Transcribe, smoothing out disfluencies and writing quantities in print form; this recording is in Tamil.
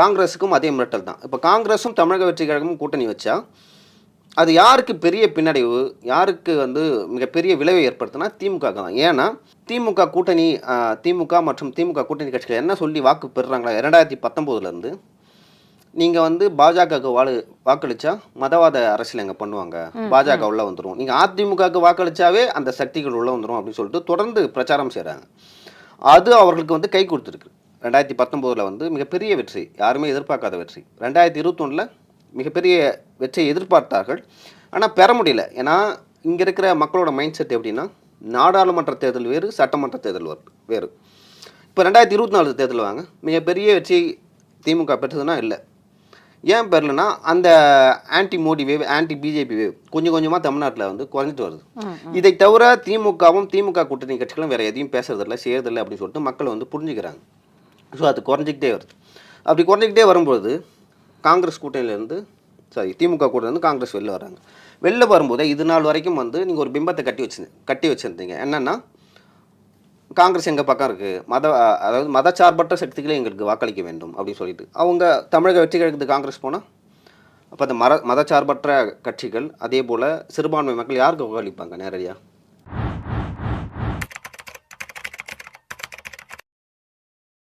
காங்கிரஸுக்கும் அதே மிரட்டல் தான். இப்போ காங்கிரஸும் தமிழக வெற்றி கழகமும் கூட்டணி வச்சா அது யாருக்கு பெரிய பின்னடைவு, யாருக்கு வந்து மிகப்பெரிய விளைவை ஏற்படுத்தினா திமுகவுக்கு தான். ஏன்னா திமுக கூட்டணி திமுக மற்றும் திமுக கூட்டணி கட்சிகள் என்ன சொல்லி வாக்கு பெறுறாங்களா 2019லேருந்து நீங்கள் வந்து பாஜகவுக்கு வாக்களித்தா மதவாத அரசியல் எங்கே பண்ணுவாங்க, பாஜக உள்ளே வந்துடும், நீங்கள் அதிமுகவுக்கு வாக்களித்தாவே அந்த சக்திகள் உள்ளே வந்துடும் அப்படின்னு சொல்லிட்டு தொடர்ந்து பிரச்சாரம் செய்கிறாங்க. அது அவர்களுக்கு வந்து கை கொடுத்துருக்கு. 2019 வந்து மிகப்பெரிய வெற்றி, யாருமே எதிர்பார்க்காத வெற்றி. 2021 மிகப்பெரிய வெற்றியை எதிர்பார்த்தார்கள், ஆனால் பெற முடியல. ஏன்னா இங்கே இருக்கிற மக்களோட மைண்ட் செட் எப்படின்னா, நாடாளுமன்ற தேர்தல் வேறு, சட்டமன்ற தேர்தல் வேறு. இப்போ 2024 தேர்தல் வாங்க, மிகப்பெரிய வெற்றி திமுக பெற்றதுன்னா இல்லை. ஏன் பெறலன்னா அந்த anti Modi wave, anti BJP wave கொஞ்சம் கொஞ்சமாக தமிழ்நாட்டில் வந்து குறைஞ்சிட்டு வருது. இதை தவிர திமுகவும் திமுக கூட்டணி கட்சிகளும் வேறு எதையும் பேசுறதில்லை, செய்யறதில்லை அப்படின்னு சொல்லிட்டு மக்கள் வந்து புரிஞ்சுக்கிறாங்க. ஸோ அது குறைஞ்சிக்கிட்டே வருது. அப்படி குறைஞ்சிக்கிட்டே வரும்போது காங்கிரஸ் கூட்டணியிலேருந்து திமுக கூட்டணிலேருந்து காங்கிரஸ் வெளில வராங்க. வெளில வரும்போதே இது நாள் வரைக்கும் வந்து நீங்கள் ஒரு பிம்பத்தை கட்டி வச்சுருந்தீங்க. என்னென்னா காங்கிரஸ் எங்கள் பக்கம் இருக்குது, அதாவது மதச்சார்பற்ற சக்திகளே எங்களுக்கு வாக்களிக்க வேண்டும் அப்படின்னு சொல்லிட்டு அவங்க தமிழக வெற்றி கழகத்துக்கு காங்கிரஸ் போனால் அப்போ அந்த மதச்சார்பற்ற கட்சிகள் அதே போல் சிறுபான்மை மக்கள் யாருக்கு வாக்களிப்பாங்க நேரடியாக?